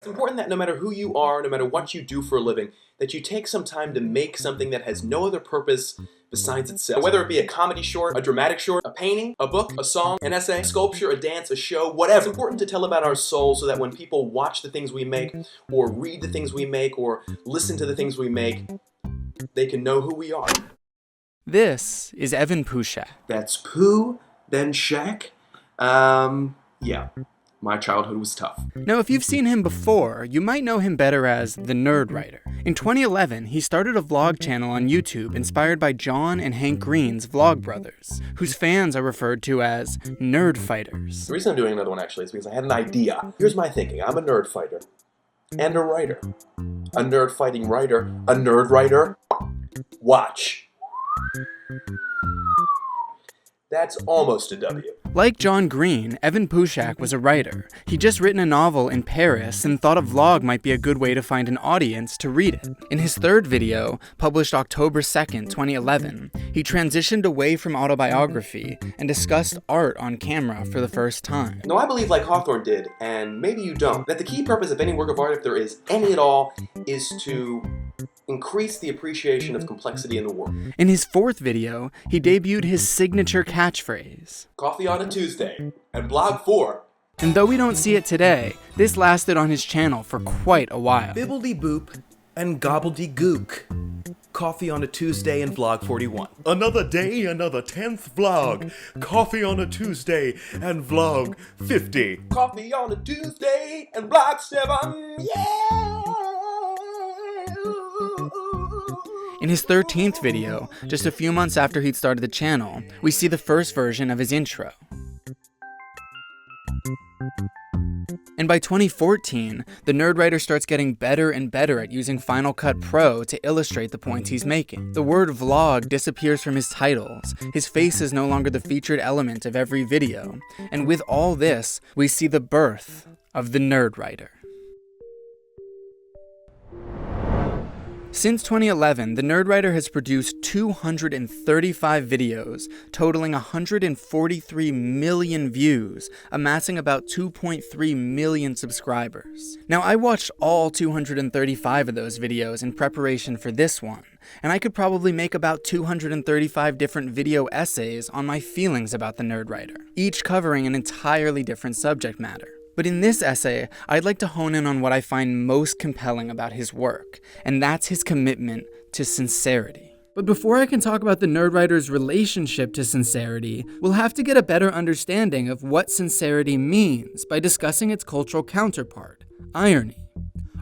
It's important that no matter who you are, no matter what you do for a living, that you take some time to make something that has no other purpose besides itself. Whether it be a comedy short, a dramatic short, a painting, a book, a song, an essay, a sculpture, a dance, a show, whatever. It's important to tell about our soul so that when people watch the things we make, or read the things we make, or listen to the things we make, they can know who we are. This is Evan Pushak. That's Pooh, then Shaq. Yeah. My childhood was tough. Now, if you've seen him before, you might know him better as the Nerdwriter. In 2011, he started a vlog channel on YouTube inspired by John and Hank Green's Vlogbrothers, whose fans are referred to as nerd fighters. The reason I'm doing another one, actually, is because I had an idea. Here's my thinking. I'm a nerd fighter and a writer. A nerd fighting writer. A nerd writer. Watch. That's almost a W. Like John Green, Evan Pushak was a writer. He'd just written a novel in Paris and thought a vlog might be a good way to find an audience to read it. In his third video, published October 2nd, 2011, he transitioned away from autobiography and discussed art on camera for the first time. Now, I believe, like Hawthorne did, and maybe you don't, that the key purpose of any work of art, if there is any at all, is to increase the appreciation of complexity in the world. In his fourth video, he debuted his signature catchphrase, "Coffee on a Tuesday," and Blog 4. And though we don't see it today, this lasted on his channel for quite a while. Bibbledy-boop and gobbledygook. Coffee on a Tuesday and Vlog 41. Another day, another 10th vlog. Coffee on a Tuesday and Vlog 50. Coffee on a Tuesday and Blog 7. Yeah! In his 13th video, just a few months after he'd started the channel, we see the first version of his intro. And by 2014, the Nerdwriter starts getting better and better at using Final Cut Pro to illustrate the points he's making. The word vlog disappears from his titles, his face is no longer the featured element of every video, and with all this, we see the birth of the Nerdwriter. Since 2011, the Nerdwriter has produced 235 videos, totaling 143 million views, amassing about 2.3 million subscribers. Now, I watched all 235 of those videos in preparation for this one, and I could probably make about 235 different video essays on my feelings about the Nerdwriter, each covering an entirely different subject matter. But in this essay, I'd like to hone in on what I find most compelling about his work, and that's his commitment to sincerity. But before I can talk about the Nerdwriter's relationship to sincerity, we'll have to get a better understanding of what sincerity means by discussing its cultural counterpart, irony.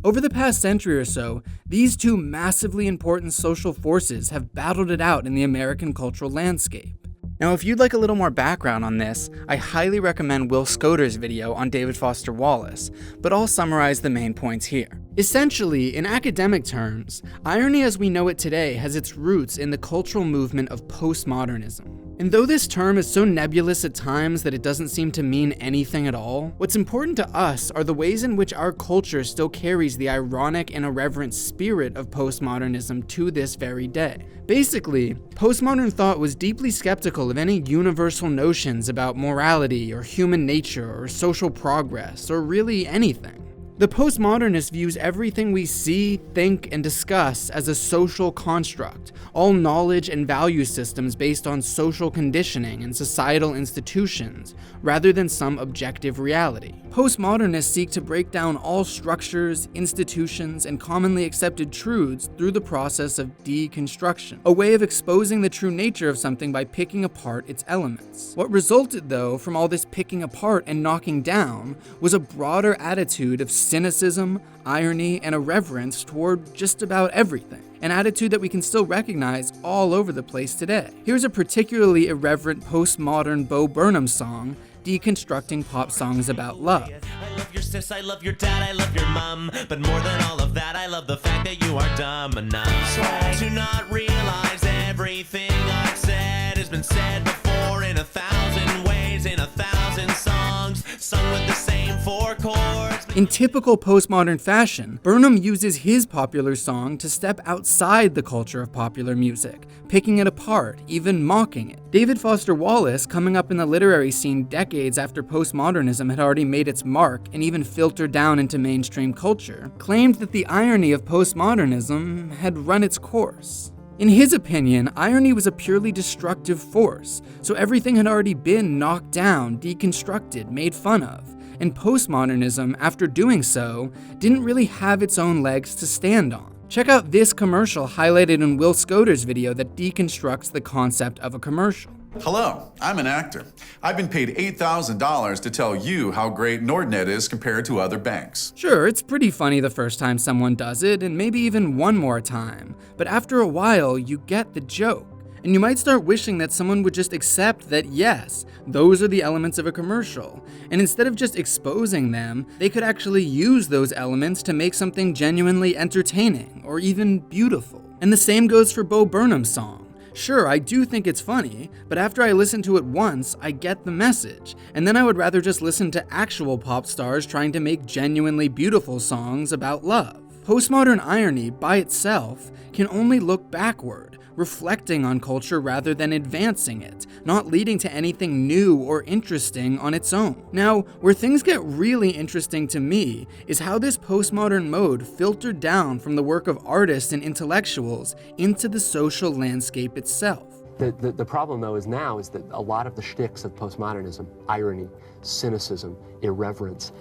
Over the past century or so, these two massively important social forces have battled it out in the American cultural landscape. Now, if you'd like a little more background on this, I highly recommend Will Schoder's video on David Foster Wallace, but I'll summarize the main points here. Essentially, in academic terms, irony as we know it today has its roots in the cultural movement of postmodernism. And though this term is so nebulous at times that it doesn't seem to mean anything at all, what's important to us are the ways in which our culture still carries the ironic and irreverent spirit of postmodernism to this very day. Basically, postmodern thought was deeply skeptical of any universal notions about morality or human nature or social progress or really anything. The postmodernist views everything we see, think, and discuss as a social construct, all knowledge and value systems based on social conditioning and societal institutions, rather than some objective reality. Postmodernists seek to break down all structures, institutions, and commonly accepted truths through the process of deconstruction, a way of exposing the true nature of something by picking apart its elements. What resulted, though, from all this picking apart and knocking down was a broader attitude of cynicism, irony, and irreverence toward just about everything, an attitude that we can still recognize all over the place today. Here's a particularly irreverent postmodern Bo Burnham song deconstructing pop songs about love. I love your sis, I love your dad, I love your mom, but more than all of that, I love the fact that you are dumb enough to not realize everything I've said has been said before in 1,000 ways, in 1,000 songs, sung with the same 4 chords. In typical postmodern fashion, Burnham uses his popular song to step outside the culture of popular music, picking it apart, even mocking it. David Foster Wallace, coming up in the literary scene decades after postmodernism had already made its mark and even filtered down into mainstream culture, claimed that the irony of postmodernism had run its course. In his opinion, irony was a purely destructive force, so everything had already been knocked down, deconstructed, made fun of. And postmodernism, after doing so, didn't really have its own legs to stand on. Check out this commercial highlighted in Will Schoder's video that deconstructs the concept of a commercial. Hello, I'm an actor. I've been paid $8,000 to tell you how great Nordnet is compared to other banks. Sure, it's pretty funny the first time someone does it, and maybe even one more time. But after a while, you get the joke. And you might start wishing that someone would just accept that yes, those are the elements of a commercial. And instead of just exposing them, they could actually use those elements to make something genuinely entertaining or even beautiful. And the same goes for Bo Burnham's song. Sure, I do think it's funny, but after I listen to it once, I get the message. And then I would rather just listen to actual pop stars trying to make genuinely beautiful songs about love. Postmodern irony, by itself, can only look backward, reflecting on culture rather than advancing it, not leading to anything new or interesting on its own. Now, where things get really interesting to me is how this postmodern mode filtered down from the work of artists and intellectuals into the social landscape itself. The problem, though, is that a lot of the shticks of postmodernism, irony, cynicism, irreverence,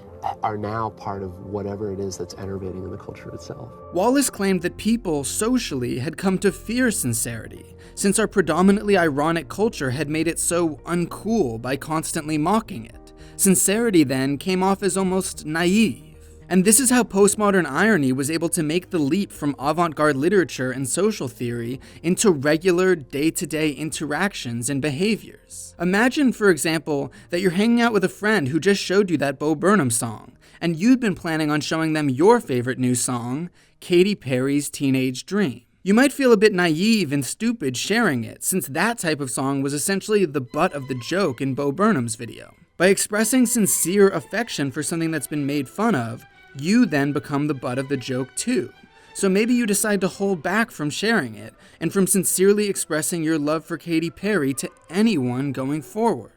are now part of whatever it is that's enervating in the culture itself. Wallace claimed that people, socially, had come to fear sincerity, since our predominantly ironic culture had made it so uncool by constantly mocking it. Sincerity, then, came off as almost naive. And this is how postmodern irony was able to make the leap from avant-garde literature and social theory into regular, day-to-day interactions and behaviors. Imagine, for example, that you're hanging out with a friend who just showed you that Bo Burnham song, and you'd been planning on showing them your favorite new song, Katy Perry's Teenage Dream. You might feel a bit naive and stupid sharing it, since that type of song was essentially the butt of the joke in Bo Burnham's video. By expressing sincere affection for something that's been made fun of, you then become the butt of the joke too. So maybe you decide to hold back from sharing it, and from sincerely expressing your love for Katy Perry to anyone going forward.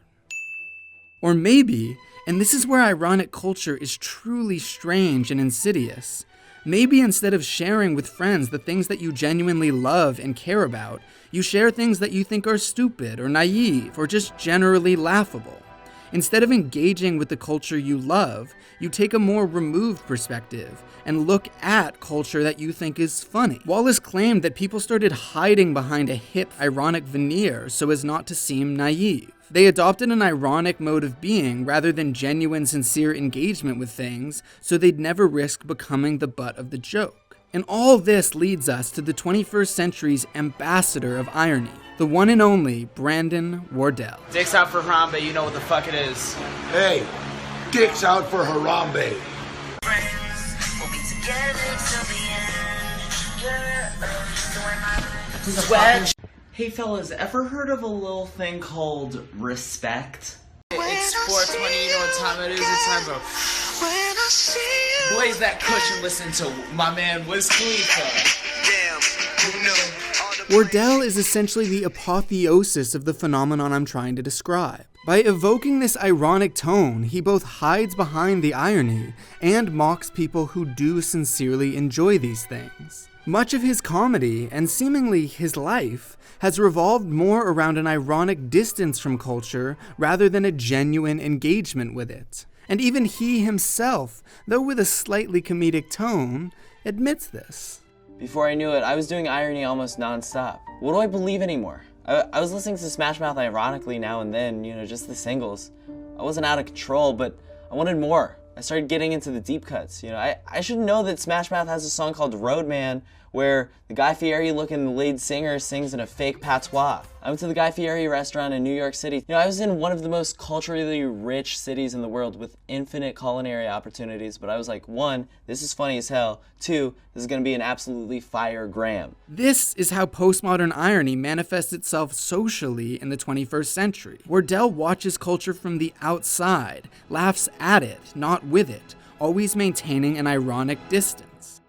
Or maybe, and this is where ironic culture is truly strange and insidious, maybe instead of sharing with friends the things that you genuinely love and care about, you share things that you think are stupid or naive or just generally laughable. Instead of engaging with the culture you love, you take a more removed perspective and look at culture that you think is funny. Wallace claimed that people started hiding behind a hip, ironic veneer so as not to seem naive. They adopted an ironic mode of being rather than genuine, sincere engagement with things, so they'd never risk becoming the butt of the joke. And all this leads us to the 21st century's ambassador of irony, the one and only Brandon Wardell. Dick's out for Harambe, you know what the fuck it is. Hey, dick's out for Harambe. Sweat. Hey fellas, ever heard of a little thing called respect? It's 420, you know what time it is? It's time to blaze that kush and listen to my man Wiz Khalifa. Wardell is essentially the apotheosis of the phenomenon I'm trying to describe. By evoking this ironic tone, he both hides behind the irony and mocks people who do sincerely enjoy these things. Much of his comedy, and seemingly his life, has revolved more around an ironic distance from culture rather than a genuine engagement with it. And even he himself, though with a slightly comedic tone, admits this. Before I knew it, I was doing irony almost non-stop. What do I believe anymore? I was listening to Smash Mouth ironically now and then, you know, just the singles. I wasn't out of control, but I wanted more. I started getting into the deep cuts, you know. I should know that Smash Mouth has a song called Roadman, where the Guy Fieri-looking lead singer sings in a fake patois. I went to the Guy Fieri restaurant in New York City. You know, I was in one of the most culturally rich cities in the world with infinite culinary opportunities, but I was like, 1, this is funny as hell. 2, this is gonna be an absolutely fire gram. This is how postmodern irony manifests itself socially in the 21st century. Wardell watches culture from the outside, laughs at it, not with it, always maintaining an ironic distance.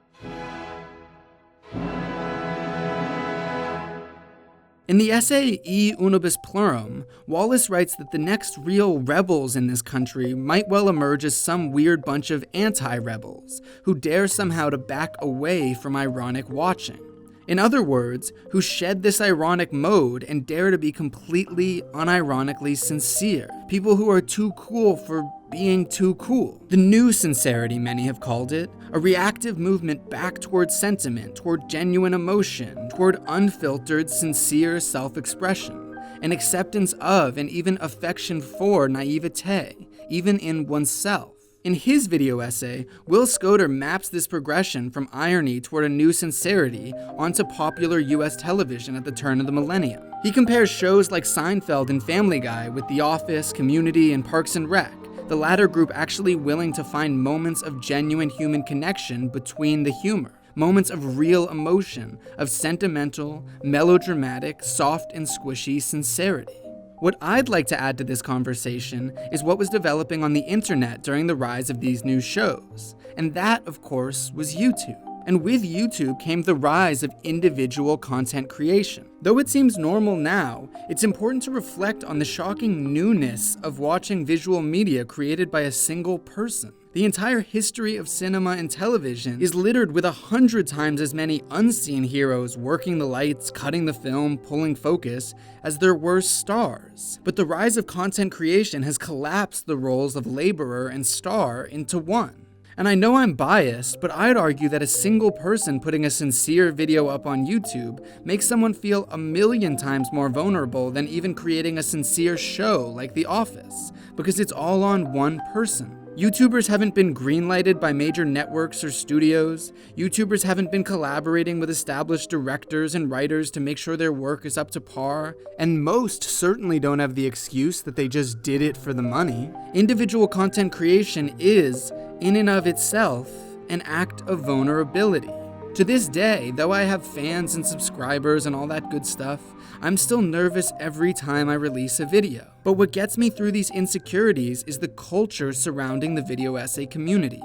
In the essay E Unibus Plurum, Wallace writes that the next real rebels in this country might well emerge as some weird bunch of anti-rebels who dare somehow to back away from ironic watching. In other words, who shed this ironic mode and dare to be completely unironically sincere. People who are too cool for being too cool. The new sincerity, many have called it, a reactive movement back toward sentiment, toward genuine emotion, toward unfiltered, sincere self-expression, an acceptance of and even affection for naivete, even in oneself. In his video essay, Will Schoder maps this progression from irony toward a new sincerity onto popular US television at the turn of the millennium. He compares shows like Seinfeld and Family Guy with The Office, Community, and Parks and Rec, the latter group actually willing to find moments of genuine human connection between the humor. Moments of real emotion, of sentimental, melodramatic, soft and squishy sincerity. What I'd like to add to this conversation is what was developing on the internet during the rise of these new shows. And that, of course, was YouTube. And with YouTube came the rise of individual content creation. Though it seems normal now, it's important to reflect on the shocking newness of watching visual media created by a single person. The entire history of cinema and television is littered with 100 times as many unseen heroes working the lights, cutting the film, pulling focus, as there were stars. But the rise of content creation has collapsed the roles of laborer and star into one. And I know I'm biased, but I'd argue that a single person putting a sincere video up on YouTube makes someone feel 1,000,000 times more vulnerable than even creating a sincere show like The Office, because it's all on one person. YouTubers haven't been greenlighted by major networks or studios. YouTubers haven't been collaborating with established directors and writers to make sure their work is up to par. And most certainly don't have the excuse that they just did it for the money. Individual content creation is, in and of itself, an act of vulnerability. To this day, though I have fans and subscribers and all that good stuff, I'm still nervous every time I release a video. But what gets me through these insecurities is the culture surrounding the video essay community.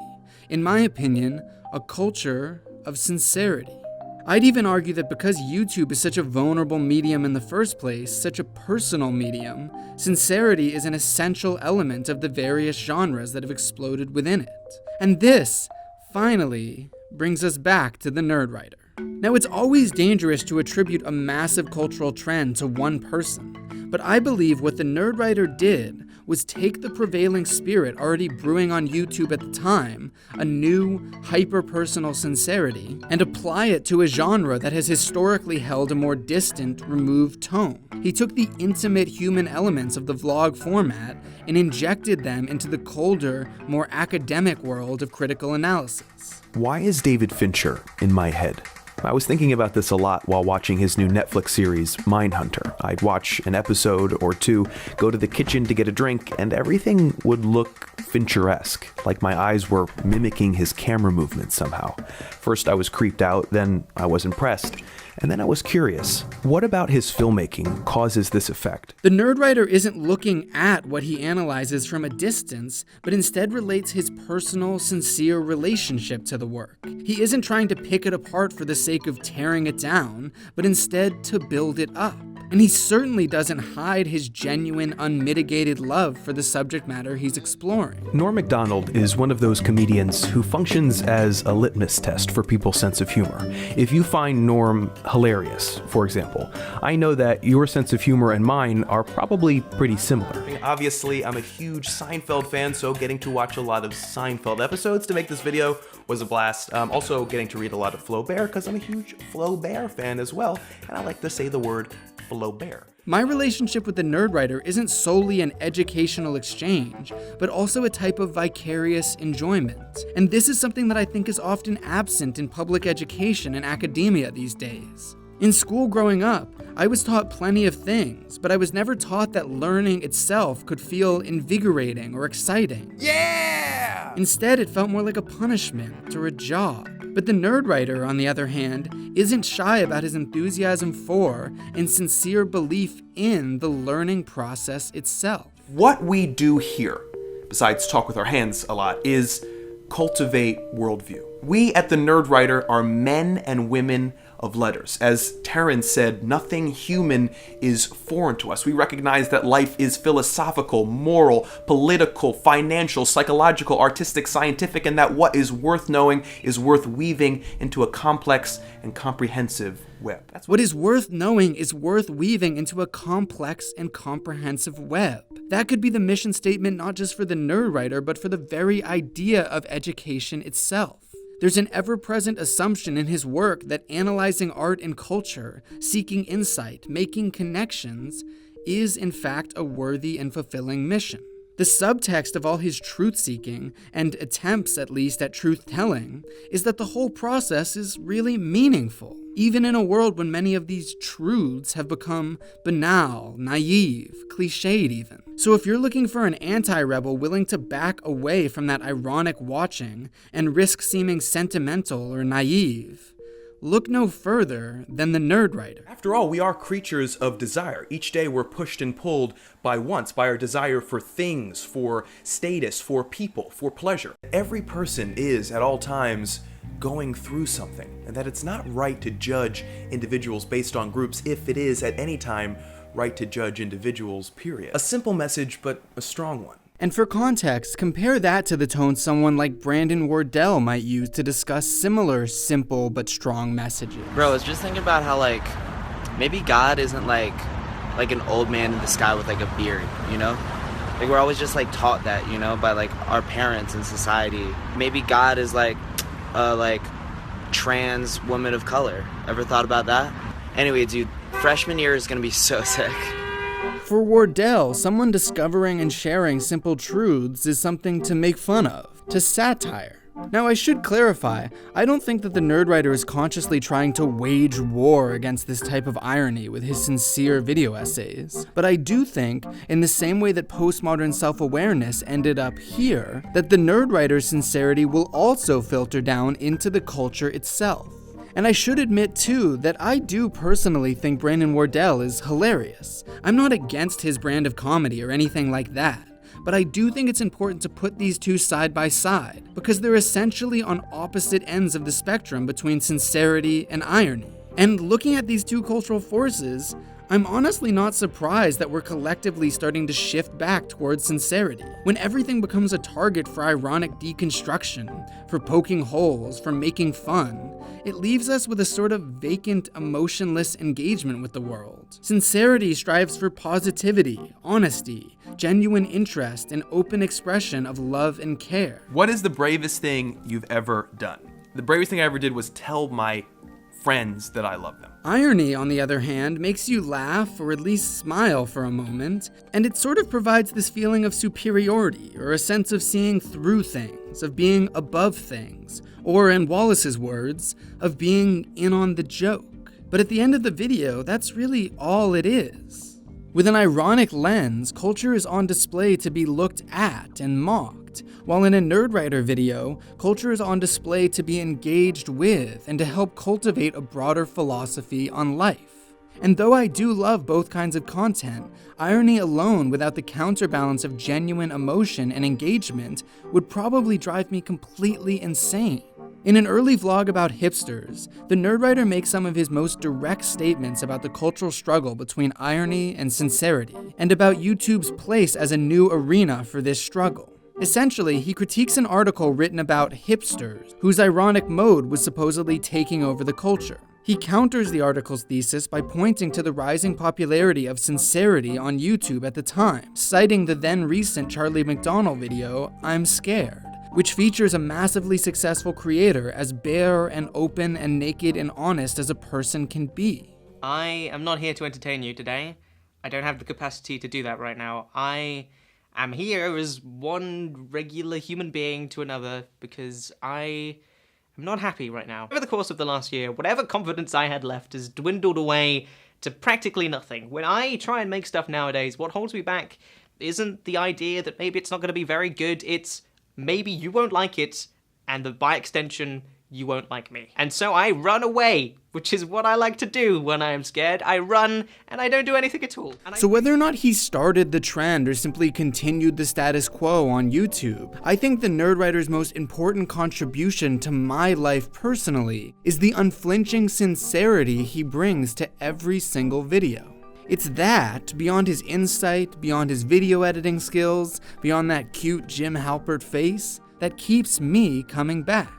In my opinion, a culture of sincerity. I'd even argue that because YouTube is such a vulnerable medium in the first place, such a personal medium, sincerity is an essential element of the various genres that have exploded within it. And this, finally, brings us back to the Nerdwriter. Now, it's always dangerous to attribute a massive cultural trend to one person, but I believe what the Nerdwriter did was take the prevailing spirit already brewing on YouTube at the time, a new, hyper-personal sincerity, and apply it to a genre that has historically held a more distant, removed tone. He took the intimate human elements of the vlog format and injected them into the colder, more academic world of critical analysis. Why is David Fincher in my head? I was thinking about this a lot while watching his new Netflix series, Mindhunter. I'd watch an episode or two, go to the kitchen to get a drink, and everything would look Fincher-esque, like my eyes were mimicking his camera movements somehow. First I was creeped out, then I was impressed, and then I was curious. What about his filmmaking causes this effect? The Nerdwriter isn't looking at what he analyzes from a distance, but instead relates his personal, sincere relationship to the work. He isn't trying to pick it apart for the sake of tearing it down, but instead to build it up. And he certainly doesn't hide his genuine, unmitigated love for the subject matter he's exploring. Norm Macdonald is one of those comedians who functions as a litmus test for people's sense of humor. If you find Norm hilarious, for example, I know that your sense of humor and mine are probably pretty similar. Obviously, I'm a huge Seinfeld fan, so getting to watch a lot of Seinfeld episodes to make this video was a blast. Also getting to read a lot of Flaubert, because I'm a huge Flaubert fan as well, and I like to say the word Flaubert. My relationship with the Nerdwriter isn't solely an educational exchange, but also a type of vicarious enjoyment. And this is something that I think is often absent in public education and academia these days. In school growing up, I was taught plenty of things, but I was never taught that learning itself could feel invigorating or exciting. Yeah! Instead, it felt more like a punishment or a job. But the Nerdwriter, on the other hand, isn't shy about his enthusiasm for and sincere belief in the learning process itself. What we do here, besides talk with our hands a lot, is cultivate worldview. We at the Nerdwriter are men and women of letters. As Terence said, nothing human is foreign to us. We recognize that life is philosophical, moral, political, financial, psychological, artistic, scientific, and that what is worth knowing is worth weaving into a complex and comprehensive web. What is worth knowing is worth weaving into a complex and comprehensive web. That could be the mission statement not just for the Nerdwriter, but for the very idea of education itself. There's an ever-present assumption in his work that analyzing art and culture, seeking insight, making connections, is in fact a worthy and fulfilling mission. The subtext of all his truth-seeking, and attempts at least at truth-telling, is that the whole process is really meaningful, even in a world when many of these truths have become banal, naive, cliched even. So if you're looking for an anti-rebel willing to back away from that ironic watching and risk seeming sentimental or naive, look no further than the Nerdwriter. After all, we are creatures of desire. Each day we're pushed and pulled by wants, by our desire for things, for status, for people, for pleasure. Every person is, at all times, going through something, and that it's not right to judge individuals based on groups if it is, at any time, right to judge individuals, period. A simple message, but a strong one. And for context, compare that to the tone someone like Brandon Wardell might use to discuss similar simple but strong messages. Bro, I was just thinking about how, like, maybe God isn't like an old man in the sky with, like, a beard, you know? Like, we're always just, like, taught that, you know, by, like, our parents and society. Maybe God is, like, trans woman of color. Ever thought about that? Anyway, dude, freshman year is gonna be so sick. For Wardell, someone discovering and sharing simple truths is something to make fun of, to satire. Now, I should clarify, I don't think that the Nerdwriter is consciously trying to wage war against this type of irony with his sincere video essays. But I do think, in the same way that postmodern self-awareness ended up here, that the Nerdwriter's sincerity will also filter down into the culture itself. And I should admit, too, that I do personally think Brandon Wardell is hilarious. I'm not against his brand of comedy or anything like that, but I do think it's important to put these two side by side, because they're essentially on opposite ends of the spectrum between sincerity and irony. And looking at these two cultural forces, I'm honestly not surprised that we're collectively starting to shift back towards sincerity. When everything becomes a target for ironic deconstruction, for poking holes, for making fun, it leaves us with a sort of vacant, emotionless engagement with the world. Sincerity strives for positivity, honesty, genuine interest, and open expression of love and care. What is the bravest thing you've ever done? The bravest thing I ever did was tell my friends that I love them. Irony, on the other hand, makes you laugh or at least smile for a moment, and it sort of provides this feeling of superiority or a sense of seeing through things, of being above things, or in Wallace's words, of being in on the joke. But at the end of the video, that's really all it is. With an ironic lens, culture is on display to be looked at and mocked, while in a Nerdwriter video, culture is on display to be engaged with and to help cultivate a broader philosophy on life. And though I do love both kinds of content, irony alone without the counterbalance of genuine emotion and engagement would probably drive me completely insane. In an early vlog about hipsters, the Nerdwriter makes some of his most direct statements about the cultural struggle between irony and sincerity, and about YouTube's place as a new arena for this struggle. Essentially, he critiques an article written about hipsters, whose ironic mode was supposedly taking over the culture. He counters the article's thesis by pointing to the rising popularity of sincerity on YouTube at the time, citing the then recent Charlie McDonnell video, I'm Scared, which features a massively successful creator as bare and open and naked and honest as a person can be. I am not here to entertain you today. I don't have the capacity to do that right now. I am here as one regular human being to another because I am not happy right now. Over the course of the last year, whatever confidence I had left has dwindled away to practically nothing. When I try and make stuff nowadays, what holds me back isn't the idea that maybe it's not going to be very good, it's maybe you won't like it, and that by extension, you won't like me. And so I run away, which is what I like to do when I am scared. I run, and I don't do anything at all. So whether or not he started the trend or simply continued the status quo on YouTube, I think the Nerdwriter's most important contribution to my life personally is the unflinching sincerity he brings to every single video. It's that, beyond his insight, beyond his video editing skills, beyond that cute Jim Halpert face, that keeps me coming back.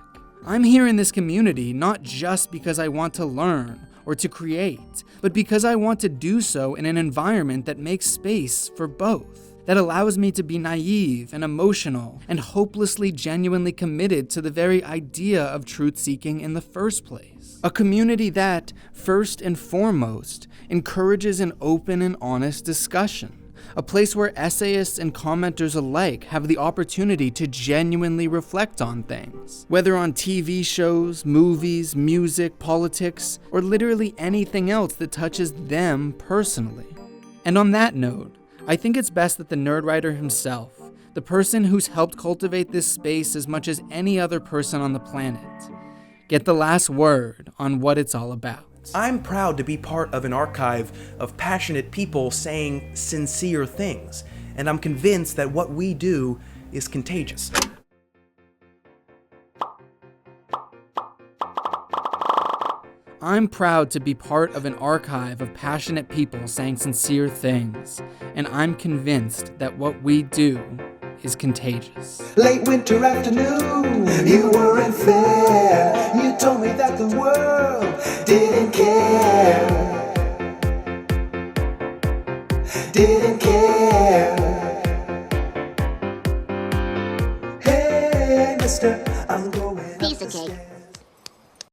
I'm here in this community not just because I want to learn or to create, but because I want to do so in an environment that makes space for both, that allows me to be naive and emotional and hopelessly genuinely committed to the very idea of truth-seeking in the first place. A community that, first and foremost, encourages an open and honest discussion. A place where essayists and commenters alike have the opportunity to genuinely reflect on things, whether on TV shows, movies, music, politics, or literally anything else that touches them personally. And on that note, I think it's best that the Nerdwriter himself, the person who's helped cultivate this space as much as any other person on the planet, get the last word on what it's all about. I'm proud to be part of an archive of passionate people saying sincere things, and I'm convinced that what we do is contagious. I'm proud to be part of an archive of passionate people saying sincere things, and I'm convinced that what we do is contagious. Late winter afternoon, you weren't fair. You told me that the world didn't care. Didn't care. Hey, mister, I'm going. Piece of cake.